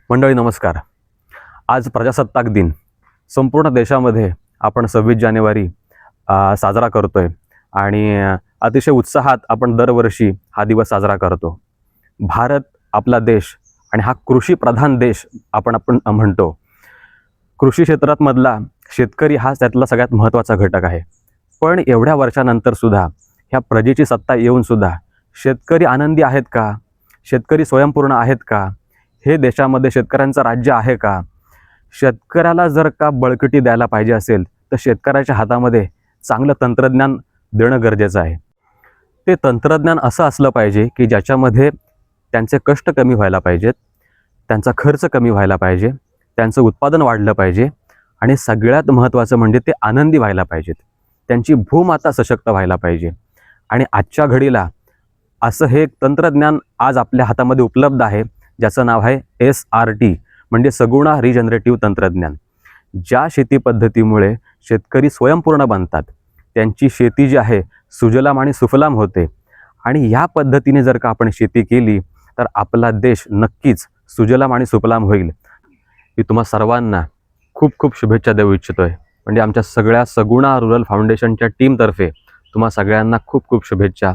मंडळी नमस्कार. आज प्रजासत्ताक दिन संपूर्ण देशामध्ये आपण 26 जानेवारी साजरा करतोय आणि अतिशय उत्साहात आपण दरवर्षी हा दिवस साजरा करतो. भारत आपला देश आणि हा कृषीप्रधान देश आपण म्हणतो. कृषी क्षेत्रात मधला शेतकरी हा त्यातला सगळ्यात महत्त्वाचा घटक आहे. पण एवढ्या वर्षानंतर सुद्धा ह्या प्रजेची सत्ता येऊन सुद्धा शेतकरी आनंदी आहेत का? शेतकरी स्वयंपूर्ण आहेत का? हे देशामध्ये शेतकऱ्यांचं राज्य आहे का? शेतकऱ्याला जर का बळकटी द्यायला पाहिजे असेल तर शेतकऱ्याच्या हातामध्ये चांगलं तंत्रज्ञान देणं गरजेचं आहे. ते तंत्रज्ञान असं असलं पाहिजे की ज्याच्यामध्ये त्यांचे कष्ट कमी व्हायला पाहिजेत, त्यांचा खर्च कमी व्हायला पाहिजे, त्यांचं उत्पादन वाढलं पाहिजे आणि सगळ्यात महत्त्वाचं म्हणजे ते आनंदी व्हायला पाहिजेत. त्यांची भूमाता सशक्त व्हायला पाहिजे. आणि आजच्या घडीला असं हे तंत्रज्ञान आज आपल्या हातामध्ये उपलब्ध आहे, ज्याचं नाव आहे SRT म्हणजे सगुणा रिजनरेटिव्ह तंत्रज्ञान. ज्या शेती पद्धतीमुळे शेतकरी स्वयंपूर्ण बनतात, त्यांची शेती जी आहे सुजलाम आणि सुफलाम होते. आणि या पद्धतीने जर का आपण शेती केली तर आपला देश नक्कीच सुजलाम आणि सुफलाम होईल. मी तुम्हा सर्वांना खूप खूप शुभेच्छा देऊ इच्छितोय. म्हणजे आमच्या सगळ्या सगुणा रूरल फाउंडेशनच्या टीमतर्फे तुम्हा सगळ्यांना खूप खूप शुभेच्छा.